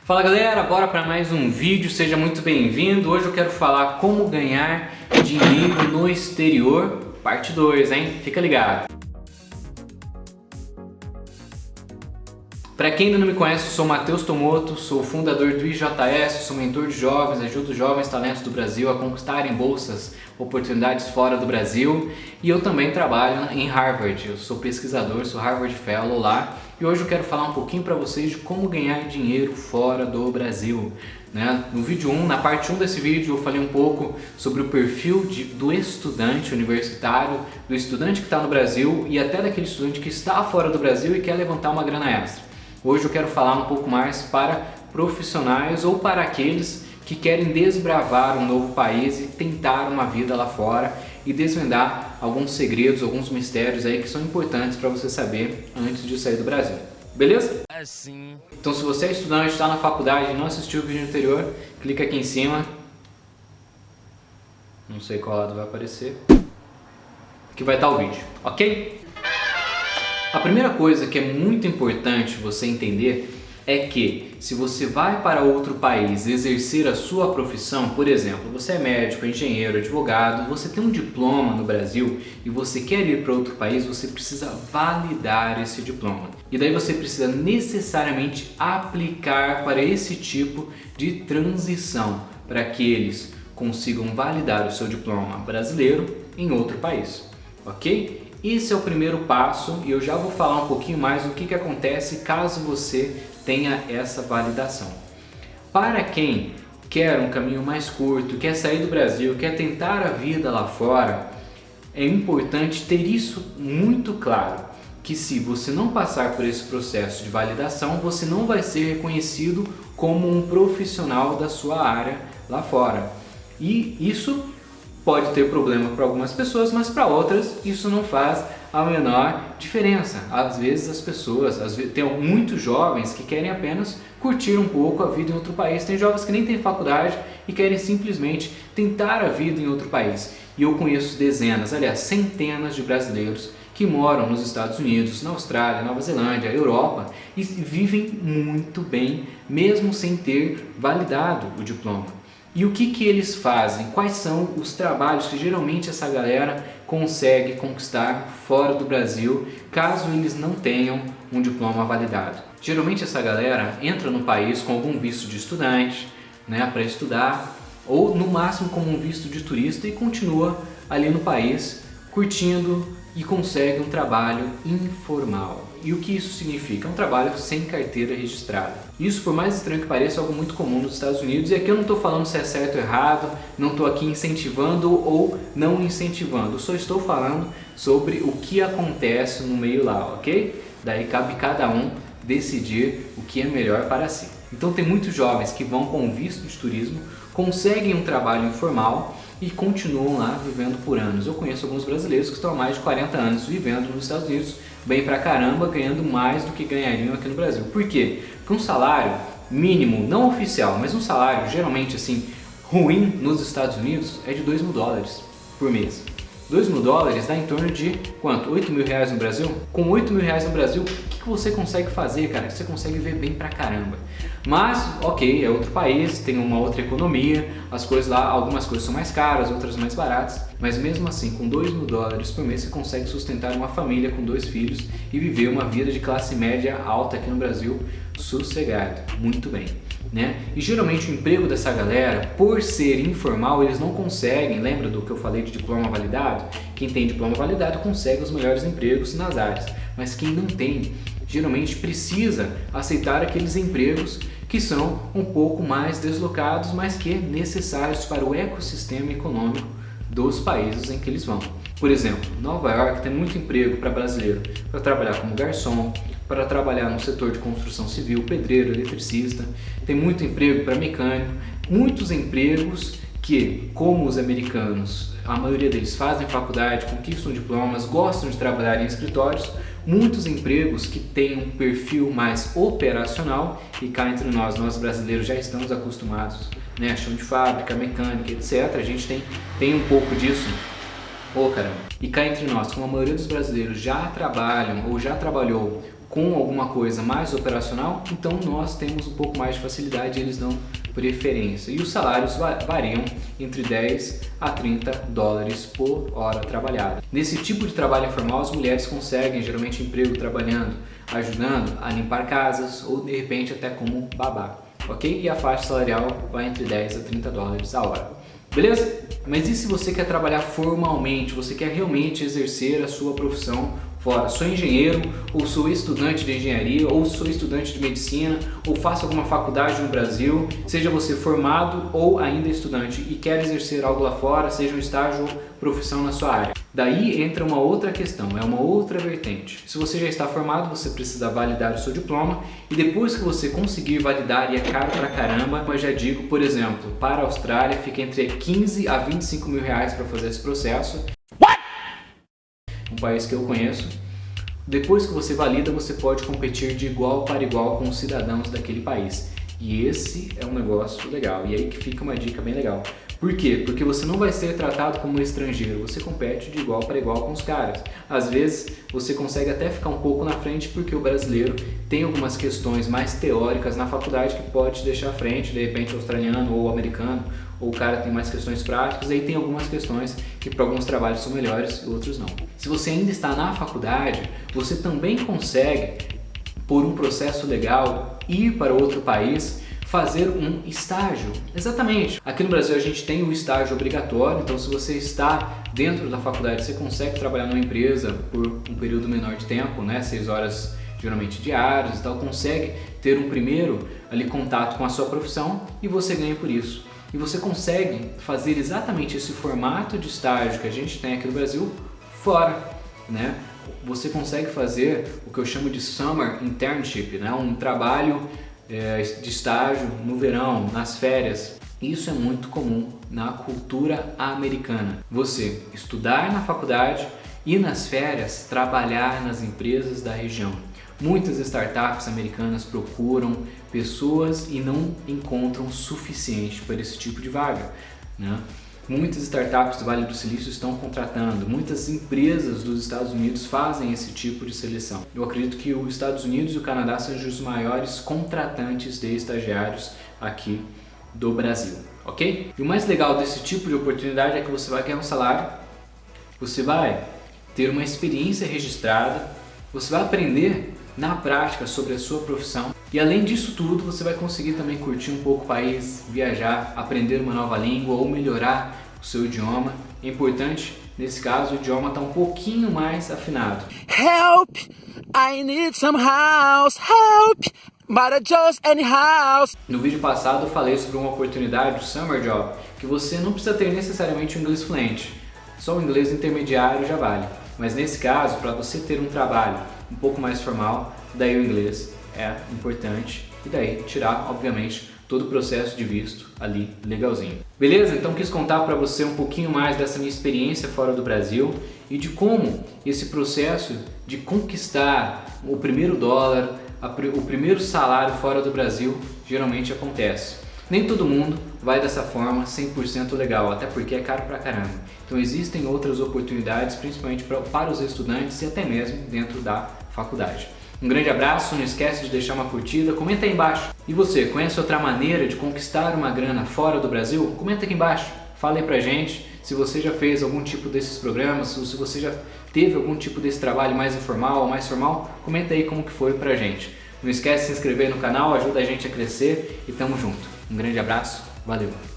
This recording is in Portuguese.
Fala galera, bora para mais um vídeo, seja muito bem-vindo. Hoje eu quero falar como ganhar dinheiro no exterior, parte 2, hein? Fica ligado. Para quem ainda não me conhece, eu sou Matheus Tomoto, sou fundador do IJS, sou mentor de jovens, ajudo os jovens talentos do Brasil a conquistarem bolsas, oportunidades fora do Brasil, e eu também trabalho em Harvard. Eu sou pesquisador, sou Harvard Fellow lá, e hoje eu quero falar um pouquinho para vocês de como ganhar dinheiro fora do Brasil. No vídeo 1, na parte 1 desse vídeo, eu falei um pouco sobre o perfil do estudante universitário, do estudante que está no Brasil e até daquele estudante que está fora do Brasil e quer levantar uma grana extra. Hoje eu quero falar um pouco mais para profissionais ou para aqueles que querem desbravar um novo país e tentar uma vida lá fora e desvendar alguns segredos, alguns mistérios aí que são importantes para você saber antes de sair do Brasil. Beleza? Assim. Então se você é estudante, está na faculdade e não assistiu o vídeo anterior, clica aqui em cima. Não sei qual lado vai aparecer. Que vai estar o vídeo, ok? A primeira coisa que é muito importante você entender é que se você vai para outro país exercer a sua profissão, por exemplo, você é médico, engenheiro, advogado, você tem um diploma no Brasil e você quer ir para outro país, você precisa validar esse diploma. E daí você precisa necessariamente aplicar para esse tipo de transição, para que eles consigam validar o seu diploma brasileiro em outro país, ok? Esse é o primeiro passo e eu já vou falar um pouquinho mais do que acontece caso você tenha essa validação. Para quem quer um caminho mais curto, quer sair do Brasil, quer tentar a vida lá fora, é importante ter isso muito claro, que se você não passar por esse processo de validação, você não vai ser reconhecido como um profissional da sua área lá fora. E isso pode ter problema para algumas pessoas, mas para outras isso não faz a menor diferença. Às vezes as pessoas, tem muitos jovens que querem apenas curtir um pouco a vida em outro país. Tem jovens que nem têm faculdade e querem simplesmente tentar a vida em outro país. E eu conheço dezenas, aliás centenas de brasileiros que moram nos Estados Unidos, na Austrália, Nova Zelândia, Europa e vivem muito bem, mesmo sem ter validado o diploma. E o que eles fazem? Quais são os trabalhos que geralmente essa galera consegue conquistar fora do Brasil, caso eles não tenham um diploma validado? Geralmente essa galera entra no país com algum visto de estudante, para estudar, ou no máximo como um visto de turista e continua ali no país curtindo e consegue um trabalho informal. E o que isso significa? É um trabalho sem carteira registrada. Isso, por mais estranho que pareça, é algo muito comum nos Estados Unidos, e aqui eu não estou falando se é certo ou errado, não estou aqui incentivando ou não incentivando, só estou falando sobre o que acontece no meio lá, ok? Daí cabe cada um decidir o que é melhor para si. Então tem muitos jovens que vão com visto de turismo, conseguem um trabalho informal e continuam lá vivendo por anos. Eu conheço alguns brasileiros que estão há mais de 40 anos vivendo nos Estados Unidos, bem pra caramba, ganhando mais do que ganhariam aqui no Brasil. Por quê? Porque um salário mínimo, não oficial, mas um salário geralmente assim ruim nos Estados Unidos é de $2.000 por mês. $2.000 dá em torno de quanto? R$8.000 no Brasil? Com R$8.000 no Brasil, o que você consegue fazer, cara? Você consegue viver bem pra caramba. Mas, ok, é outro país, tem uma outra economia, as coisas lá, algumas coisas são mais caras, outras mais baratas, mas mesmo assim, com $2.000 por mês, você consegue sustentar uma família com 2 filhos e viver uma vida de classe média alta aqui no Brasil, sossegado, muito bem. E geralmente o emprego dessa galera, por ser informal, eles não conseguem, lembra do que eu falei de diploma validado? Quem tem diploma validado consegue os melhores empregos nas áreas, mas quem não tem, geralmente precisa aceitar aqueles empregos que são um pouco mais deslocados, mas que necessários para o ecossistema econômico dos países em que eles vão. Por exemplo, Nova York tem muito emprego para brasileiro, para trabalhar como garçom, para trabalhar no setor de construção civil, pedreiro, eletricista, tem muito emprego para mecânico, muitos empregos que, como os americanos, a maioria deles fazem faculdade, conquistam diplomas, gostam de trabalhar em escritórios, muitos empregos que têm um perfil mais operacional, e cá entre nós brasileiros já estamos acostumados, chão de fábrica, mecânica, etc. A gente tem um pouco disso. Caramba. E cá entre nós, como a maioria dos brasileiros já trabalham ou já trabalhou com alguma coisa mais operacional, então nós temos um pouco mais de facilidade e eles dão preferência. E os salários variam entre 10 a 30 dólares por hora trabalhada. Nesse tipo de trabalho informal, as mulheres conseguem geralmente emprego trabalhando, ajudando a limpar casas ou de repente até como babá, ok? E a faixa salarial vai entre 10 a 30 dólares a hora. Beleza? Mas e se você quer trabalhar formalmente, você quer realmente exercer a sua profissão fora? Sou engenheiro, ou sou estudante de engenharia, ou sou estudante de medicina, ou faço alguma faculdade no Brasil, seja você formado ou ainda estudante e quer exercer algo lá fora, seja um estágio ou profissão na sua área. Daí entra uma outra questão, é uma outra vertente. Se você já está formado, você precisa validar o seu diploma e depois que você conseguir validar, e é caro pra caramba, eu já digo, por exemplo, para a Austrália fica entre 15 a 25 mil reais para fazer esse processo. Um país que eu conheço. Depois que você valida, você pode competir de igual para igual com os cidadãos daquele país. E esse é um negócio legal. E aí que fica uma dica bem legal. Por quê? Porque você não vai ser tratado como um estrangeiro, você compete de igual para igual com os caras. Às vezes você consegue até ficar um pouco na frente porque o brasileiro tem algumas questões mais teóricas na faculdade que pode te deixar à frente, de repente o australiano ou o americano, ou o cara tem mais questões práticas, aí tem algumas questões que para alguns trabalhos são melhores e outros não. Se você ainda está na faculdade, você também consegue, por um processo legal, ir para outro país, fazer um estágio. Exatamente. Aqui no Brasil a gente tem o estágio obrigatório, então se você está dentro da faculdade, você consegue trabalhar numa empresa por um período menor de tempo, né? 6 horas geralmente diárias e tal, consegue ter um primeiro ali contato com a sua profissão e você ganha por isso. E você consegue fazer exatamente esse formato de estágio que a gente tem aqui no Brasil fora, né? Você consegue fazer o que eu chamo de Summer Internship, né? Um trabalho de estágio no verão, nas férias. Isso é muito comum na cultura americana. Você estudar na faculdade e nas férias trabalhar nas empresas da região. Muitas startups americanas procuram pessoas e não encontram suficiente para esse tipo de vaga, né? Muitas startups do Vale do Silício estão contratando, muitas empresas dos Estados Unidos fazem esse tipo de seleção. Eu acredito que os Estados Unidos e o Canadá sejam os maiores contratantes de estagiários aqui do Brasil, ok? E o mais legal desse tipo de oportunidade é que você vai ganhar um salário, você vai ter uma experiência registrada, você vai aprender na prática sobre a sua profissão e além disso tudo você vai conseguir também curtir um pouco o país, viajar, aprender uma nova língua ou melhorar o seu idioma. É importante, nesse caso, o idioma está um pouquinho mais afinado. Help! I need some house! Help! But I just any house! No vídeo passado eu falei sobre uma oportunidade, o Summer Job, que você não precisa ter necessariamente um inglês fluente, só o inglês intermediário já vale. Mas nesse caso, para você ter um trabalho um pouco mais formal, daí o inglês é importante e daí tirar, obviamente, todo o processo de visto ali legalzinho. Beleza? Então quis contar para você um pouquinho mais dessa minha experiência fora do Brasil e de como esse processo de conquistar o primeiro dólar, o primeiro salário fora do Brasil geralmente acontece. Nem todo mundo vai dessa forma 100% legal, até porque é caro pra caramba. Então existem outras oportunidades, principalmente para os estudantes e até mesmo dentro da faculdade. Um grande abraço, não esquece de deixar uma curtida, comenta aí embaixo. E você, conhece outra maneira de conquistar uma grana fora do Brasil? Comenta aqui embaixo, fala aí pra gente se você já fez algum tipo desses programas, ou se você já teve algum tipo desse trabalho mais informal ou mais formal, comenta aí como que foi pra gente. Não esquece de se inscrever no canal, ajuda a gente a crescer e tamo junto. Um grande abraço, valeu!